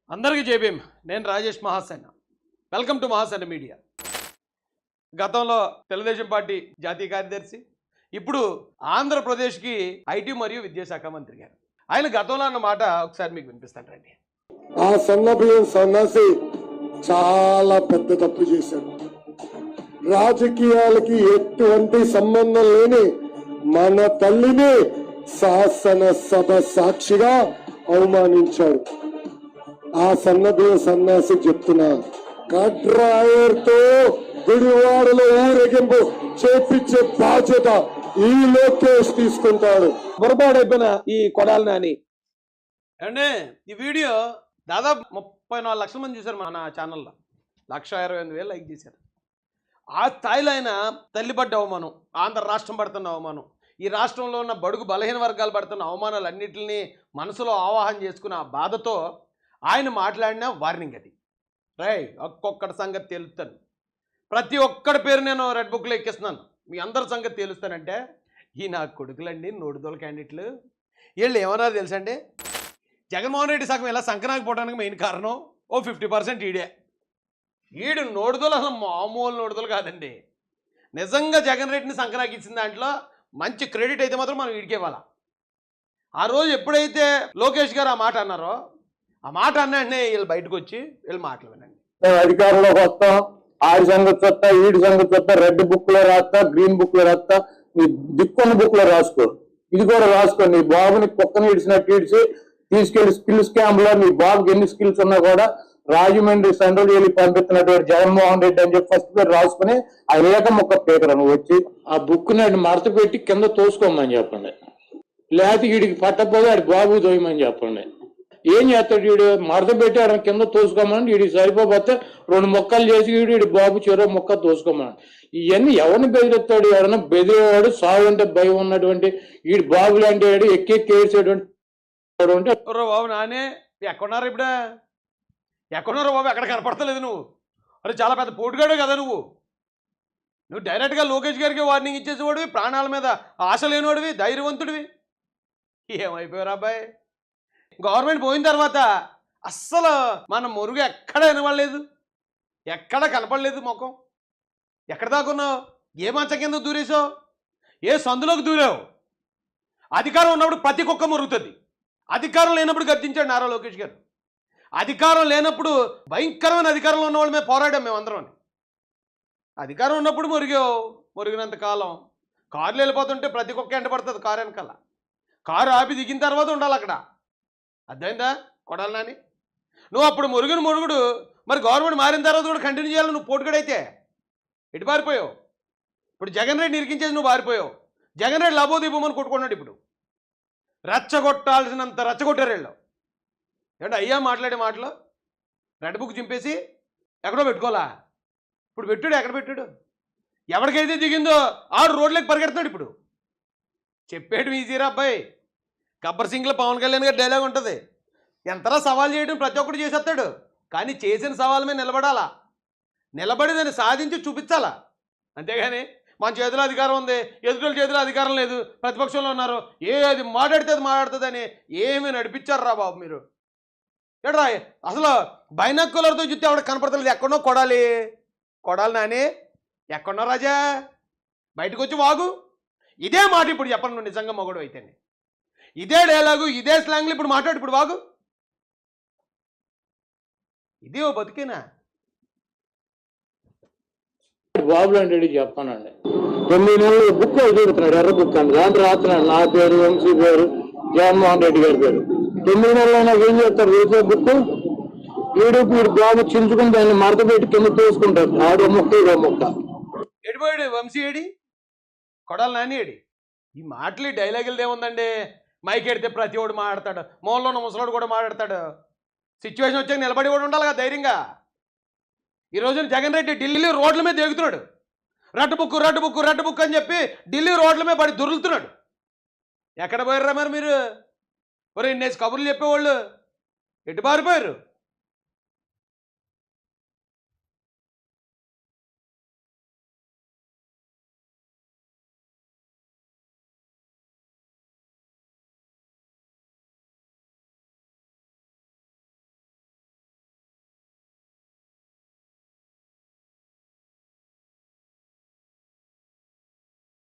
అందరికీ జై భీమ్. నేను Rajesh Mahasena. Welcome to Mahasena media. గతంలో తెలుగుదేశం పార్టీ జాతీయ కార్యదర్శి, ఇప్పుడు ఆంధ్రప్రదేశ్కి ఐటీ మరియు విద్యాశాఖ మంత్రి గారు. ఆయన గతంలో అన్న మాట ఒకసారి మీకు వినిపిస్తాను రండి. ఆ సన్నబియ్యం సన్నాసి చాలా పెద్ద తప్పు చేశాడు. రాజకీయాలకి ఎటువంటి సంబంధం లేని మన తల్లిని శాసనసభ సాక్షిగా అవమానించాడు. ఆ సన్నబియ్యం సన్నాసి చెప్తున్నా, కట్రాయర్తో గుడివాడలో ఊరేగింపు చేపించే బాధ్యత ఈ లోకేష్ తీసుకుంటాడు. పొరపాడైపోయిన ఈ కొడాలని అని అంటే ఈ వీడియో దాదాపు 34 లక్షల మంది చూశారు మన ఛానల్లో. 1,28,000 లైక్ చేశారు. ఆ స్థాయిలో ఆయన తల్లి పడ్డ అవమానం, ఆంధ్ర రాష్ట్రం పడుతున్న అవమానం, ఈ రాష్ట్రంలో ఉన్న బడుగు బలహీన వర్గాలు పడుతున్న అవమానాలన్నింటినీ మనసులో ఆవాహన చేసుకున్న ఆ బాధతో ఆయన మాట్లాడిన వార్నింగ్ అది. ఒక్కొక్కటి సంగతి తేలుస్తాను, ప్రతి ఒక్కడి పేరు నేను రెడ్ బుక్లో ఎక్కిస్తున్నాను, మీ అందరి సంగతి తేలుస్తానంటే ఈ నా కొడుకులండి నోడుదోల క్యాండిడేట్లు. వీళ్ళు ఏమన్నా తెలుసండి, జగన్మోహన్ రెడ్డి సగం ఇలా సంకనాకపోవడానికి మెయిన్ కారణం 50% ఈడు నోడుదోలు అసలు మామూలు నోడుదోలు కాదండి. నిజంగా జగన్ రెడ్డిని సంకనాకి ఇచ్చిన దాంట్లో మంచి క్రెడిట్ అయితే మాత్రం మనం వీడికి ఇవ్వాలా. ఆ రోజు ఎప్పుడైతే లోకేష్ గారు ఆ మాట అన్నారో, ఆ మాట అన్నాడనే వీళ్ళు బయటకు వచ్చి వీళ్ళు మాటలు వినండి. అధికారంలోకి వస్తాం, ఆడి సంగతి వస్తా, ఈడి సంగతి వస్తా, రెడ్ బుక్ లో రాస్తా, గ్రీన్ బుక్ లో రాస్తా, నీ దిక్కున్న బుక్ లో రాసుకో, ఇది కూడా రాసుకో. నీ బాబుని కుక్కని ఇడిచినట్టు ఇడిచి తీసుకెళ్లి స్కిల్స్ క్యాంప్ లో నీ బాబుకి ఎన్ని స్కిల్స్ ఉన్నా కూడా రాజమండ్రి సెంట్రల్ జైలు పంపిస్తున్నటువంటి జగన్మోహన్ రెడ్డి అని చెప్పి ఫస్ట్ పేరు రాసుకుని ఆ రేఖ మొక్క పేపర్ నువ్వు వచ్చి ఆ బుక్ ని మడత పెట్టి కింద తోసుకోమని చెప్పండి. లేకపోతే వీడికి పట్టకపోతే ఆడి బాబు తోయమని చెప్పండి. ఏం చేస్తాడు వీడు? మడత పెట్టి ఆడ కింద తోసుకోమని, వీడికి సరిపోతే 2 మొక్కలు చేసి వీడి బాబు చెరో మొక్క తోసుకోమని. ఇవన్నీ ఎవరిని బెదిరిస్తాడు? ఎవరైనా బెదిరేవాడు, సాగు అంటే భయం ఉన్నటువంటి వీడి బాబు లాంటి వాడు ఎక్కెక్కి ఏడ్చేటువంటి బాబు నానే ఎక్కడున్నారు ఇప్పుడే? ఎక్కడున్నారు బాబు? ఎక్కడ కనపడతలేదు నువ్వు. అరే చాలా పెద్ద పోటుగాడు కదా నువ్వు. డైరెక్ట్గా లోకేష్ గారికి వార్నింగ్ ఇచ్చేసేవాడివి, ప్రాణాల మీద ఆశ లేనివాడివి, ధైర్యవంతుడివి. ఏమైపోయారు అబ్బాయి? గవర్నమెంట్ పోయిన తర్వాత అస్సలు మన మురుగు ఎక్కడ వినబడలేదు, ఎక్కడ కనపడలేదు ముఖం. ఎక్కడ దాకున్నావు? ఏ మంచం కింద దూరేసావు? ఏ సందులోకి దూరావు? అధికారం ఉన్నప్పుడు ప్రతి కుక్క మురుగుతుంది. అధికారం లేనప్పుడు గర్జించాడు నారా లోకేష్ గారు. అధికారం లేనప్పుడు భయంకరమైన అధికారంలో ఉన్న వాళ్ళ మీద పోరాడాం మేమందరం. అధికారం ఉన్నప్పుడు మురిగినంత కాలం కారులు వెళ్ళిపోతుంటే ప్రతి కుక్క ఎండ పడుతుంది కారు వెనకాల. కారు ఆపి దిగిన తర్వాత ఉండాలి అక్కడ. అర్థమైందా కొడాలని? నువ్వు అప్పుడు మురుగుడు మరి గవర్నమెంట్ మారిన తర్వాత కూడా కంటిన్యూ చేయాలి. నువ్వు పోటుగడైతే ఎటు పారిపోయావు? ఇప్పుడు జగన్ రెడ్డి ఇరికించేది నువ్వు పారిపోయావు. జగన్ రెడ్డి లాభోదీపమని కొట్టుకున్నాడు. ఇప్పుడు రెచ్చగొట్టాల్సినంత రెచ్చగొట్టారు వీళ్ళు. ఏంటంటే అయ్యా మాట్లాడే మాటలు రెడ్ బుక్ చింపేసి ఎక్కడో పెట్టుకోవాలా? ఇప్పుడు పెట్టాడు, ఎక్కడ పెట్టాడు? ఎవరికైతే దిగిందో 6 రోడ్లకు పరిగెడుతున్నాడు. ఇప్పుడు చెప్పేయడం ఈజీరా అబ్బాయి. గబ్బర్ సింగ్లో పవన్ కళ్యాణ్ గారి డైలాగ్ ఉంటుంది, ఎంతలా సవాల్ చేయడం ప్రతి ఒక్కరు చేసేస్తాడు, కానీ చేసిన సవాల్ మీద నిలబడాలా, నిలబడి దాన్ని సాధించి చూపించాలా. అంతేగాని మన చేతిలో అధికారం ఉంది, ఎదుటి చేతిలో అధికారం లేదు, ప్రతిపక్షంలో ఉన్నారు, ఏది మాట్లాడితే అది మాట్లాడుతుందని ఏమి నడిపించారు రా బాబు మీరు. ఏడ్రా అసలు బైనాక్యులర్తో చూస్తే ఆవిడ కనపడతలేదు. ఎక్కడో కొడాలి నాని, ఎక్కడో రాజా బయటకు వచ్చి వాగు. ఇదే మాట ఇప్పుడు చెప్పండి, నువ్వు నిజంగా మొగడు అయితేనే. ఇదే డైలాగు, ఇదే స్లాంగ్లు ఇప్పుడు మాట్లాడు. ఇప్పుడు వాగు. ఇదే ఓ బతికేనా? బాబు లాంటి చెప్పానండి. 9 నెలలు బుక్ చదువుతున్నాడు, ఎర్ర బుక్ అండి. దాంట్లో రాస్తున్నాడు నా పేరు, వంశీ పేరు, జగన్మోహన్ రెడ్డి గారి పేరు. 9 నెలలు నాకు ఏం చేస్తారు? వేసే బుక్ వీడు బాబు చించుకుని దాన్ని మడత పెట్టి కింద తోసుకుంటారు. ఆడో మొక్క ఇదో మొక్క. ఎడిపోయాడు వంశీ ఏడి, కొడాలి నాని ఏడి? ఈ మాటలు డైలాగులు ఏముందండి? మైక్ ఎడితే ప్రతి ఒడు మాట్లాడతాడు, మూలలో ఉన్న ముసలోడు కూడా మాట్లాడతాడు. సిచ్యువేషన్ వచ్చాక నిలబడి కూడా ఉండాలి కదా ధైర్యంగా. ఈ రోజున జగన్ రెడ్డి ఢిల్లీ రోడ్ల మీద దిగుతున్నాడు. రెడ్ బుక్ అని చెప్పి ఢిల్లీ రోడ్ల మీద పడి దొరుకుతున్నాడు. ఎక్కడ పోయారా మరి మీరు? ఒరే ఇన్నేసి కబుర్లు చెప్పేవాళ్ళు ఎటు పారిపోయారు?